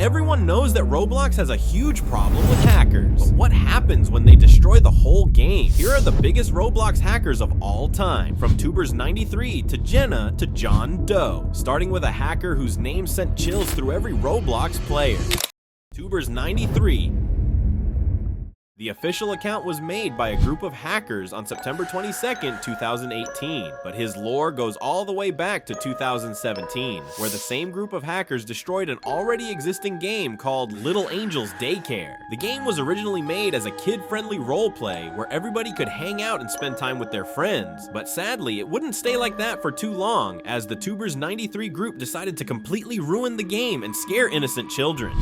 everyone knows that Roblox has a huge problem with hackers. But what happens when they destroy the whole game? Here are the biggest Roblox hackers of all time, from Tubers93 to Jenna to John Doe, starting with a hacker whose name sent chills through every Roblox player. Tubers93. The official account was made by a group of hackers on September 22nd, 2018, but his lore goes all the way back to 2017, where the same group of hackers destroyed an already existing game called Little Angels Daycare. The game was originally made as a kid-friendly roleplay where everybody could hang out and spend time with their friends, but sadly it wouldn't stay like that for too long, as the Tubers93 group decided to completely ruin the game and scare innocent children.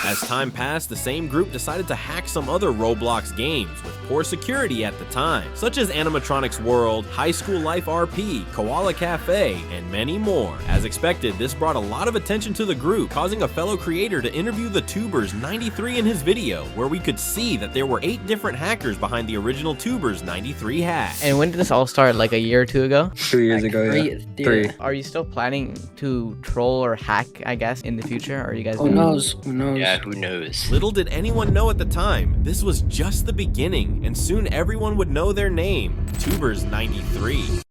As time passed, the same group decided to hack some other Roblox games with poor security at the time, such as Animatronics World, High School Life RP, Koala Cafe, and many more. As expected, this brought a lot of attention to the group, causing a fellow creator to interview the Tubers93 in his video, where we could see that there were 8 different hackers behind the original Tubers93 hack. And when did this all start? Like a year or two ago? 2 years ago, yeah. 3. Are you still planning to troll or hack, I guess, in the future? Are you guys Who knows? Who knows? Yeah, who knows? Little did anyone know at the time, this was just the beginning, and soon everyone would know their name, Tubers93.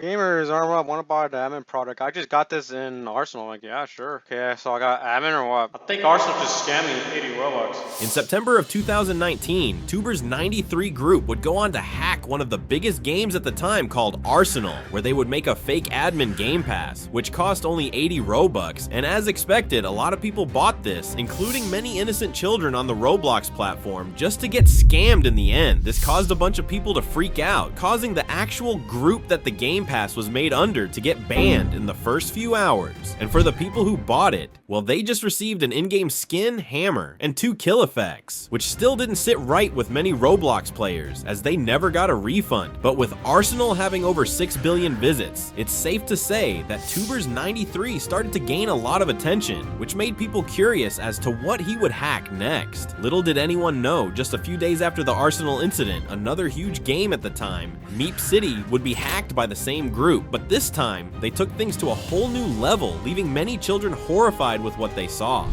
Gamers, arm up, wanna buy the admin product. I just got this in Arsenal, like, yeah, sure. Okay, so I got admin or what? I think Arsenal just scammed me 80 Robux. In September of 2019, Tubers93 group would go on to hack one of the biggest games at the time called Arsenal, where they would make a fake admin game pass, which cost only 80 Robux, and as expected, a lot of people bought this, including many innocent children on the Roblox platform, just to get scammed in the end. This caused a bunch of people to freak out, causing the actual group that the game pass was made under to get banned in the first few hours. And for the people who bought it, well, they just received an in-game skin, hammer, and 2 kill effects, which still didn't sit right with many Roblox players, as they never got a refund. But with Arsenal having over 6 billion visits, it's safe to say that Tubers93 started to gain a lot of attention, which made people curious as to what he would hack next. Little did anyone know, just a few days after the Arsenal incident, another huge game at the time, Meep City, would be hacked by the same group, but this time, they took things to a whole new level, leaving many children horrified with what they saw.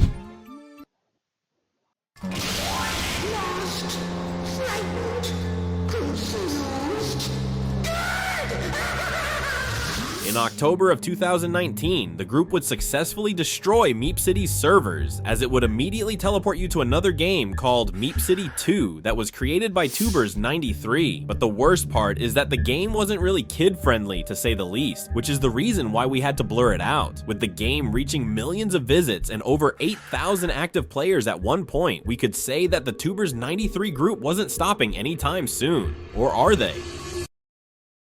In October of 2019, the group would successfully destroy Meep City's servers, as it would immediately teleport you to another game called Meep City 2 that was created by Tubers93. But the worst part is that the game wasn't really kid-friendly, to say the least, which is the reason why we had to blur it out. With the game reaching millions of visits and over 8,000 active players at one point, we could say that the Tubers93 group wasn't stopping anytime soon. Or are they?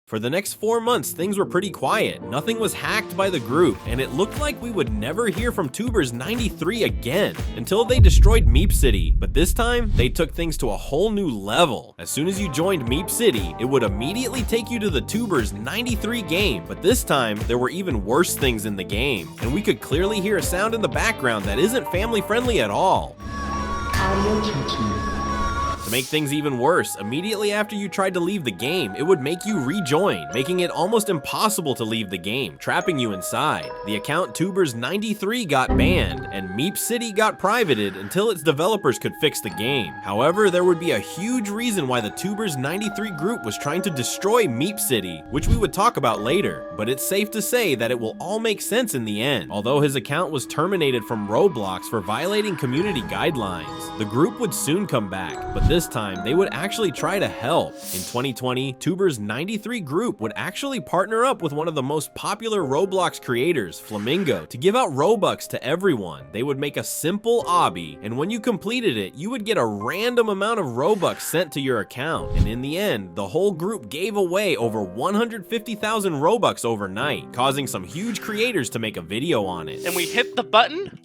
For the next 4 months, things were pretty quiet. Nothing was hacked by the group, and it looked like we would never hear from Tubers93 again, until they destroyed Meep City. But this time, they took things to a whole new level. As soon as you joined Meep City, it would immediately take you to the Tubers93 game, but this time, there were even worse things in the game, and we could clearly hear a sound in the background that isn't family-friendly at all. To make things even worse, immediately after you tried to leave the game, it would make you rejoin, making it almost impossible to leave the game, trapping you inside. The account Tubers93 got banned, and Meep City got privated until its developers could fix the game. However, there would be a huge reason why the Tubers93 group was trying to destroy Meep City, which we would talk about later, but it's safe to say that it will all make sense in the end. Although his account was terminated from Roblox for violating community guidelines, the group would soon come back, but this time, they would actually try to help. In 2020, Tubers93 group would actually partner up with one of the most popular Roblox creators, Flamingo, to give out Robux to everyone. They would make a simple obby, and when you completed it, you would get a random amount of Robux sent to your account. And in the end, the whole group gave away over 150,000 Robux overnight, causing some huge creators to make a video on it. And we hit the button,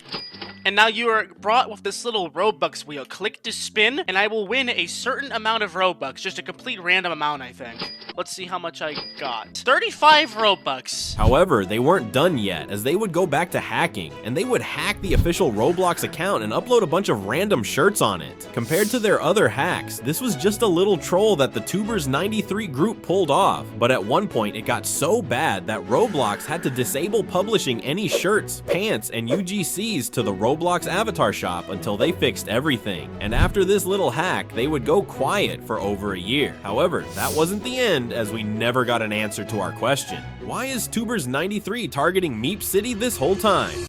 And now you are brought with this little Robux wheel. Click to spin, and I will win a certain amount of Robux. Just a complete random amount, I think. Let's see how much I got. 35 Robux. However, they weren't done yet, as they would go back to hacking, and they would hack the official Roblox account and upload a bunch of random shirts on it. Compared to their other hacks, this was just a little troll that the Tubers93 group pulled off, but at one point it got so bad that Roblox had to disable publishing any shirts, pants, and UGCs to the Roblox avatar shop until they fixed everything. And after this little hack, they would go quiet for over a year. However, that wasn't the end, as we never got an answer to our question. Why is Tubers93 targeting Meep City this whole time?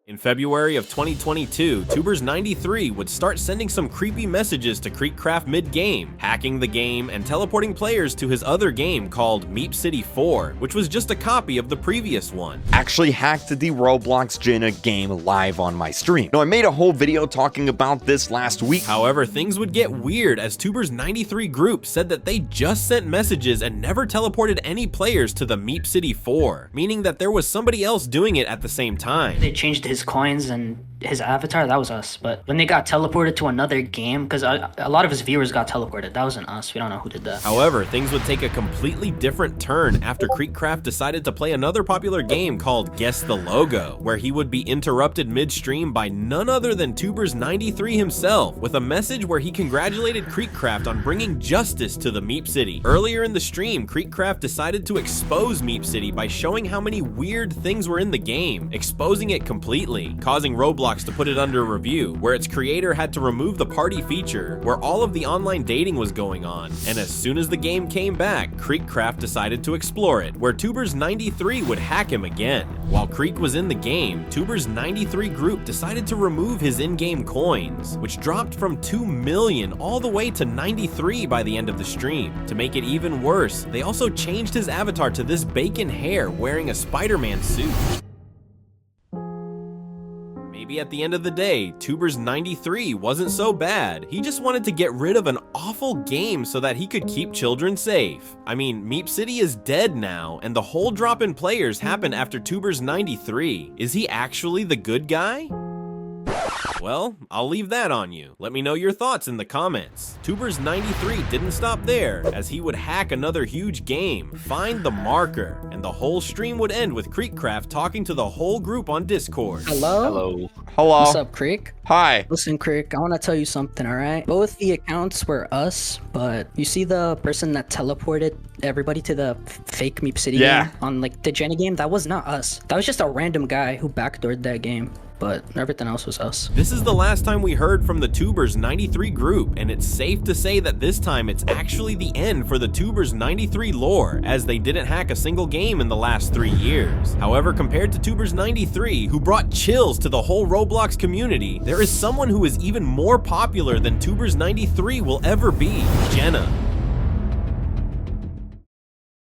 In February of 2022, Tubers93 would start sending some creepy messages to KreekCraft mid-game, hacking the game and teleporting players to his other game called Meep City 4, which was just a copy of the previous one. Actually hacked the Roblox Jenna game live on my stream. Now, I made a whole video talking about this last week. However, things would get weird as Tubers93 group said that they just sent messages and never teleported any players to the Meep City 4, meaning that there was somebody else doing it at the same time. They changed his coins and his avatar, that was us. But when they got teleported to another game, because a lot of his viewers got teleported, that wasn't us. We don't know who did that. However, things would take a completely different turn after KreekCraft decided to play another popular game called Guess the Logo, where he would be interrupted mid-stream by none other than Tubers93 himself, with a message where he congratulated KreekCraft on bringing justice to the Meep City. Earlier in the stream, KreekCraft decided to expose Meep City by showing how many weird things were in the game, exposing it completely, causing Roblox to put it under review, where its creator had to remove the party feature, where all of the online dating was going on. And as soon as the game came back, KreekCraft decided to explore it, where Tubers93 would hack him again. While Kreek was in the game, Tubers93 group decided to remove his in-game coins, which dropped from 2 million all the way to 93 by the end of the stream. To make it even worse, they also changed his avatar to this bacon hair wearing a Spider-Man suit. Maybe at the end of the day, Tubers93 wasn't so bad. He just wanted to get rid of an awful game so that he could keep children safe. I mean, Meep City is dead now, and the whole drop in players happened after Tubers93. Is he actually the good guy? Well, I'll leave that on you. Let me know your thoughts in the comments. Tubers93 didn't stop there, as he would hack another huge game, Find the Marker, and the whole stream would end with KreekCraft talking to the whole group on Discord. Hello? Hello. What's up, Kreek? Hi. Listen, Kreek, I want to tell you something, alright? Both the accounts were us, but you see the person that teleported everybody to the fake Meep City game on like the Jenna game? That was not us. That was just a random guy who backdoored that game. But everything else was us. This is the last time we heard from the Tubers93 group, and it's safe to say that this time it's actually the end for the Tubers93 lore, as they didn't hack a single game in the last 3 years. However, compared to Tubers93, who brought chills to the whole Roblox community, there is someone who is even more popular than Tubers93 will ever be, Jenna.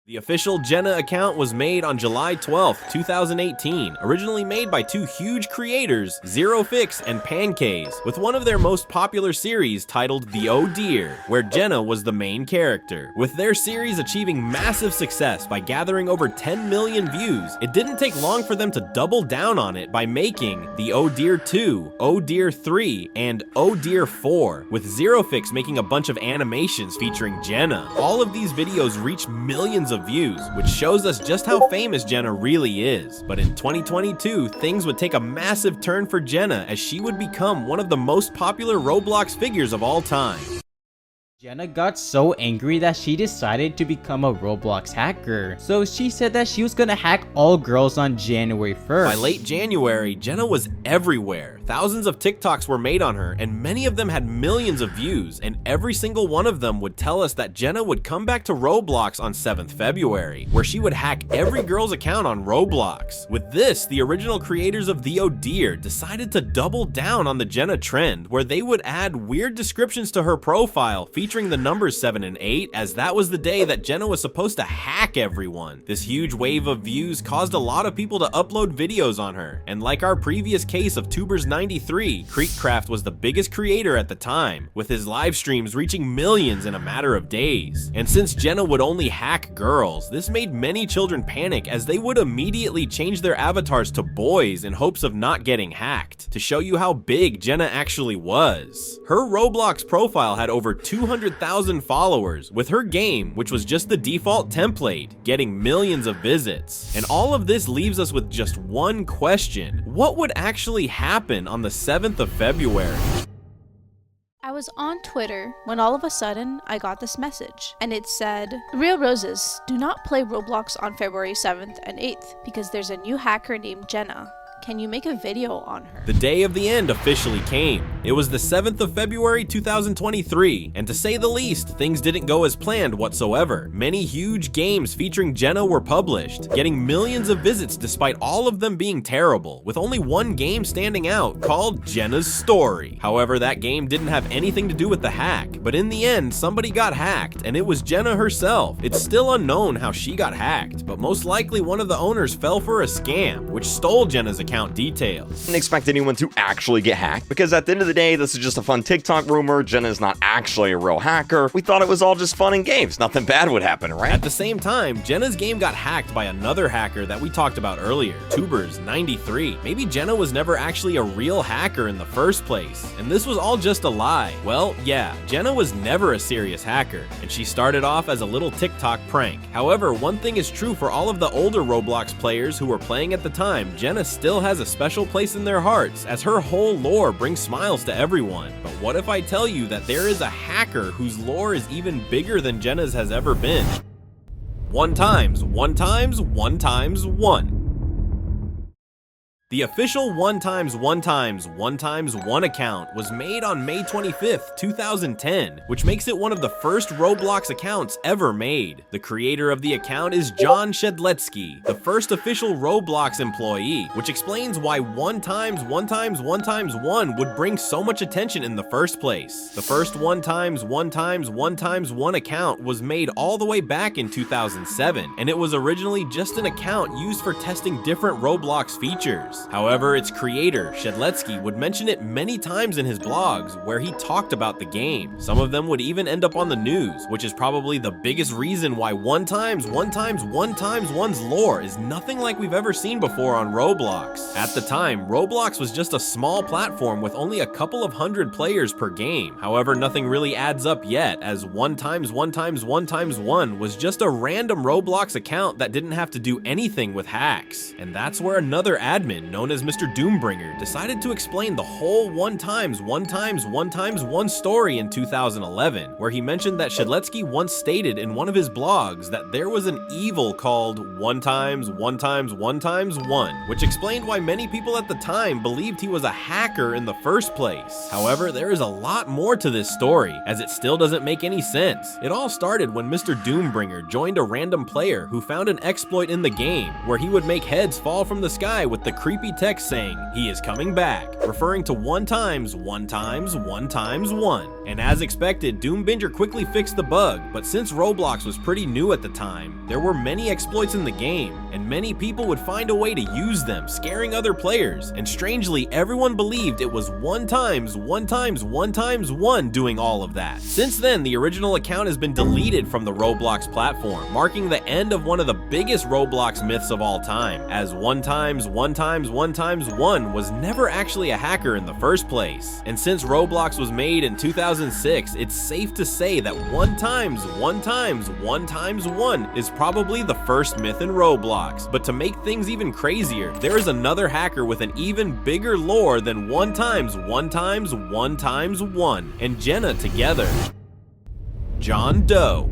The official Jenna account was made on July 12th, 2018, originally made by two huge creators, ZeroFix and Pancays, with one of their most popular series titled The Oh Dear, where Jenna was the main character. With their series achieving massive success by gathering over 10 million views, it didn't take long for them to double down on it by making The Oh Dear 2, Oh Dear 3, and Oh Dear 4, with ZeroFix making a bunch of animations featuring Jenna. All of these videos reached millions of views, which shows us just how famous Jenna really is. But in 2022, things would take a massive turn for Jenna, as she would become one of the most popular Roblox figures of all time. Jenna got so angry that she decided to become a Roblox hacker. So she said that she was gonna hack all girls on January 1st. By late January, Jenna was everywhere. Thousands of TikToks were made on her, and many of them had millions of views, and every single one of them would tell us that Jenna would come back to Roblox on 7th February, where she would hack every girl's account on Roblox. With this, the original creators of The Oh Dear decided to double down on the Jenna trend, where they would add weird descriptions to her profile featuring the numbers 7 and 8, as that was the day that Jenna was supposed to hack everyone. This huge wave of views caused a lot of people to upload videos on her, and like our previous case of Tubers93, 1993, KreekCraft was the biggest creator at the time, with his live streams reaching millions in a matter of days. And since Jenna would only hack girls, this made many children panic as they would immediately change their avatars to boys in hopes of not getting hacked. To show you how big Jenna actually was, her Roblox profile had over 200,000 followers, with her game, which was just the default template, getting millions of visits. And all of this leaves us with just one question: what would actually happen on the 7th of February? I was on Twitter when all of a sudden I got this message, and it said, "Real Roses, do not play Roblox on February 7th and 8th because there's a new hacker named Jenna. Can you make a video on her?" The day of the end officially came. It was the 7th of February 2023, and to say the least, things didn't go as planned whatsoever. Many huge games featuring Jenna were published, getting millions of visits despite all of them being terrible, with only one game standing out, called Jenna's Story. However, that game didn't have anything to do with the hack, but in the end, somebody got hacked, and it was Jenna herself. It's still unknown how she got hacked, but most likely one of the owners fell for a scam, which stole Jenna's account details. Didn't expect anyone to actually get hacked, because at the end of the day, this is just a fun TikTok rumor. Jenna's not actually a real hacker. We thought it was all just fun and games. Nothing bad would happen, right? At the same time, Jenna's game got hacked by another hacker that we talked about earlier, Tubers93. Maybe Jenna was never actually a real hacker in the first place, and this was all just a lie. Well, yeah, Jenna was never a serious hacker, and she started off as a little TikTok prank. However, one thing is true for all of the older Roblox players who were playing at the time: Jenna still has a special place in their hearts, as her whole lore brings smiles to everyone. But what if I tell you that there is a hacker whose lore is even bigger than Jenna's has ever been? 1 times 1 times 1 times 1. The official 1 times 1 times 1 times 1 account was made on May 25th, 2010, which makes it one of the first Roblox accounts ever made. The creator of the account is John Shedletsky, the first official Roblox employee, which explains why 1 times 1 times 1 times 1 would bring so much attention in the first place. The first 1 times 1 times 1 times 1 account was made all the way back in 2007, and it was originally just an account used for testing different Roblox features. However, its creator, Shedletsky, would mention it many times in his blogs where he talked about the game. Some of them would even end up on the news, which is probably the biggest reason why 1 times 1 times 1 times 1's lore is nothing like we've ever seen before on Roblox. At the time, Roblox was just a small platform with only a couple of hundred players per game. However, nothing really adds up yet, as 1 times 1 times 1 times 1 was just a random Roblox account that didn't have to do anything with hacks. And that's where another admin, known as Mr. Doombringer, decided to explain the whole 1 times 1 times 1 times 1 story in 2011, where he mentioned that Shedletsky once stated in one of his blogs that there was an evil called 1 times 1 times 1 times 1, which explained why many people at the time believed he was a hacker in the first place. However, there is a lot more to this story, as it still doesn't make any sense. It all started when Mr. Doombringer joined a random player who found an exploit in the game where he would make heads fall from the sky with the creepy text saying, "He is coming back," referring to 1 times 1 times 1 times 1. And as expected, Doombringer quickly fixed the bug, but since Roblox was pretty new at the time, there were many exploits in the game, and many people would find a way to use them, scaring other players, and strangely, everyone believed it was 1 times 1 times 1 times 1 doing all of that. Since then, the original account has been deleted from the Roblox platform, marking the end of one of the biggest Roblox myths of all time, as 1 times 1 times 1 times 1 was never actually a hacker in the first place. And since Roblox was made in 2006, it's safe to say that 1 times 1 times 1 times 1 is probably the first myth in Roblox. But to make things even crazier, there is another hacker with an even bigger lore than 1 times 1 times 1 times 1 and Jenna together. John Doe.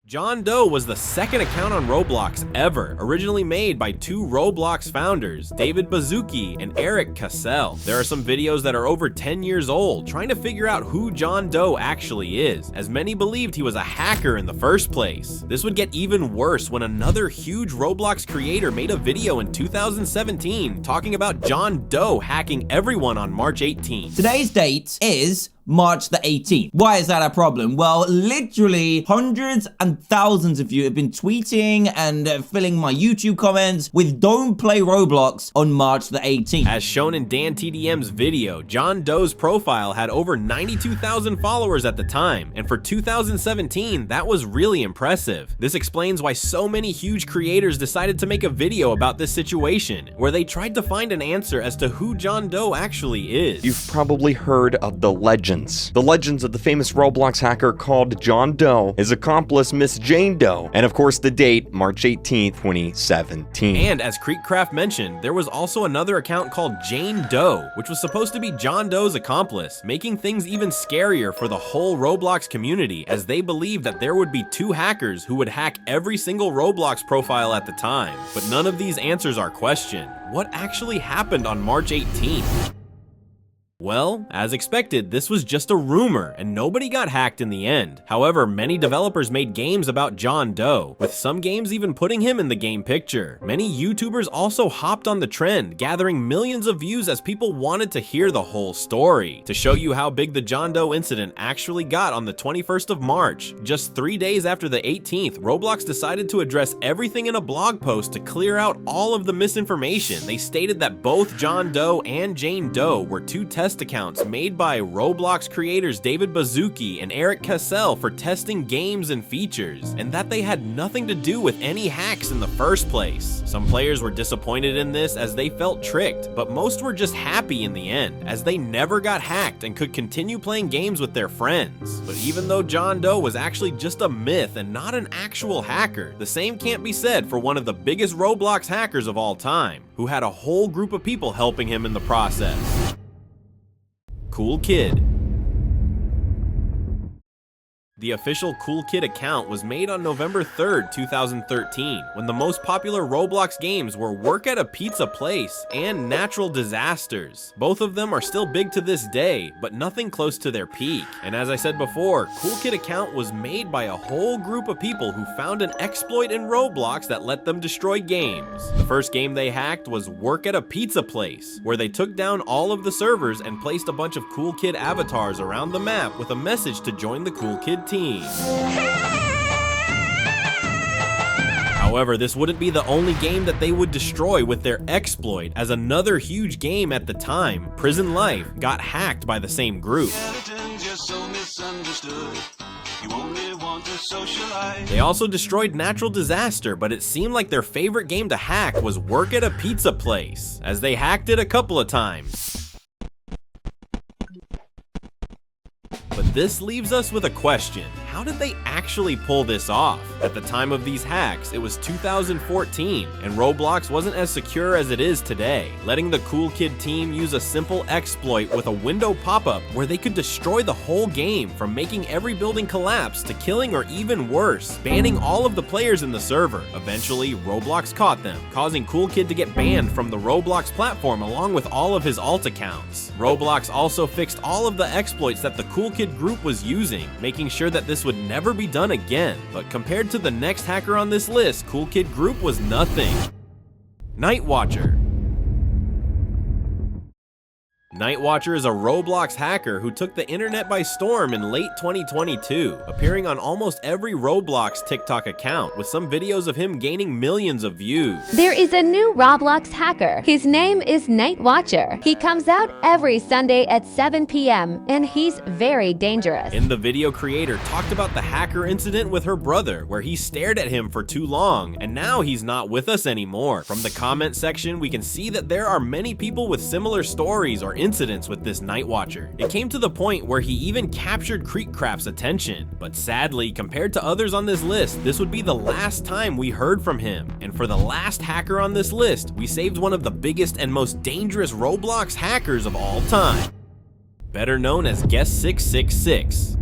John Doe was the second account on Roblox ever, originally made by 2 Roblox founders, David Baszucki and Eric Cassell. There are some videos that are over 10 years old, trying to figure out who John Doe actually is, as many believed he was a hacker in the first place. This would get even worse when another huge Roblox creator made a video in 2017 talking about John Doe hacking everyone on March 18th. Today's date is March the 18th. Why is that a problem? Well, literally hundreds and thousands of you have been tweeting and filling my YouTube comments with "Don't play Roblox" on March the 18th. As shown in Dan TDM's video, John Doe's profile had over 92,000 followers at the time, and for 2017, that was really impressive. This explains why so many huge creators decided to make a video about this situation, where they tried to find an answer as to who John Doe actually is. You've probably heard of the legends. The legends of the famous Roblox hacker called John Doe, his accomplice Miss Jane Doe, and of course the date, March 18th, 2017. And as KreekCraft mentioned, there was also another account called Jane Doe, which was supposed to be John Doe's accomplice, making things even scarier for the whole Roblox community, as they believed that there would be two hackers who would hack every single Roblox profile at the time. But none of these answers are questioned. What actually happened on March 18th? Well, as expected, this was just a rumor, and nobody got hacked in the end. However, many developers made games about John Doe, with some games even putting him in the game picture. Many YouTubers also hopped on the trend, gathering millions of views as people wanted to hear the whole story. To show you how big the John Doe incident actually got on the 21st of March, just 3 days after the 18th, Roblox decided to address everything in a blog post to clear out all of the misinformation. They stated that both John Doe and Jane Doe were two test accounts made by Roblox creators David Baszucki and Eric Cassell for testing games and features, and that they had nothing to do with any hacks in the first place. Some players were disappointed in this as they felt tricked, but most were just happy in the end, as they never got hacked and could continue playing games with their friends. But even though John Doe was actually just a myth and not an actual hacker, the same can't be said for one of the biggest Roblox hackers of all time, who had a whole group of people helping him in the process. Cool Kid. The official Cool Kid account was made on November 3rd, 2013, when the most popular Roblox games were Work at a Pizza Place and Natural Disasters. Both of them are still big to this day, but nothing close to their peak. And as I said before, Cool Kid account was made by a whole group of people who found an exploit in Roblox that let them destroy games. The first game they hacked was Work at a Pizza Place, where they took down all of the servers and placed a bunch of Cool Kid avatars around the map with a message to join the Cool Kid team. However, this wouldn't be the only game that they would destroy with their exploit, as another huge game at the time, Prison Life, got hacked by the same group. They also destroyed Natural Disaster, but it seemed like their favorite game to hack was Work at a Pizza Place, as they hacked it a couple of times. But this leaves us with a question. How did they actually pull this off? At the time of these hacks, it was 2014, and Roblox wasn't as secure as it is today, letting the Cool Kid team use a simple exploit with a window pop-up where they could destroy the whole game, from making every building collapse to killing, or even worse, banning all of the players in the server. Eventually, Roblox caught them, causing Cool Kid to get banned from the Roblox platform along with all of his alt accounts. Roblox also fixed all of the exploits that the Cool Kid group was using, making sure that this would never be done again. But compared to the next hacker on this list, Cool Kid group was nothing. Night Watcher. Night Watcher is a Roblox hacker who took the internet by storm in late 2022, appearing on almost every Roblox TikTok account, with some videos of him gaining millions of views. There is a new Roblox hacker. His name is Night Watcher. He comes out every Sunday at 7 p.m. and he's very dangerous. In the video, creator talked about the hacker incident with her brother, where he stared at him for too long, and now he's not with us anymore. From the comment section, we can see that there are many people with similar stories or incidents with this Night Watcher. It came to the point where he even captured KreekCraft's attention, but sadly, compared to others on this list, this would be the last time we heard from him. And for the last hacker on this list, we saved one of the biggest and most dangerous Roblox hackers of all time, better known as Guest 666.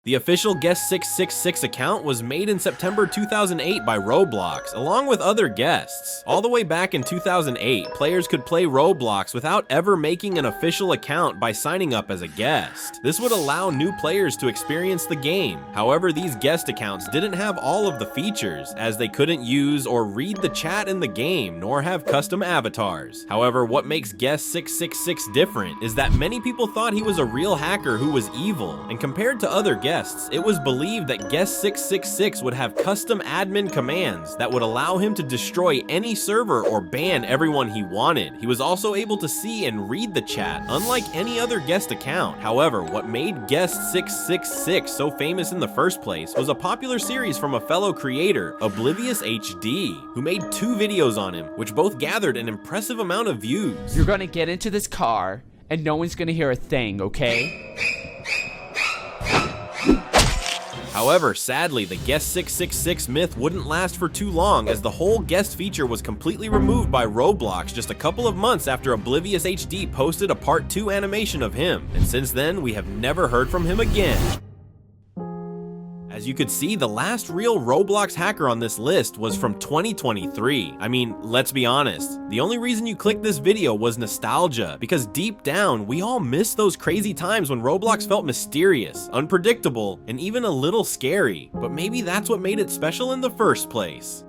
The official Guest666 account was made in September 2008 by Roblox, along with other guests. All the way back in 2008, players could play Roblox without ever making an official account by signing up as a guest. This would allow new players to experience the game. However, these guest accounts didn't have all of the features, as they couldn't use or read the chat in the game, nor have custom avatars. However, what makes Guest666 different is that many people thought he was a real hacker who was evil, and compared to other guests, it was believed that Guest666 would have custom admin commands that would allow him to destroy any server or ban everyone he wanted. He was also able to see and read the chat, unlike any other guest account. However, what made Guest666 so famous in the first place was a popular series from a fellow creator, Oblivious HD, who made 2 videos on him, which both gathered an impressive amount of views. You're gonna get into this car, and no one's gonna hear a thing, okay? However, sadly, the Guest666 myth wouldn't last for too long, as the whole guest feature was completely removed by Roblox just a couple of months after Oblivious HD posted a part 2 animation of him, and since then, we have never heard from him again. As you could see, the last real Roblox hacker on this list was from 2023. I mean, let's be honest, the only reason you clicked this video was nostalgia, because deep down, we all miss those crazy times when Roblox felt mysterious, unpredictable, and even a little scary. But maybe that's what made it special in the first place.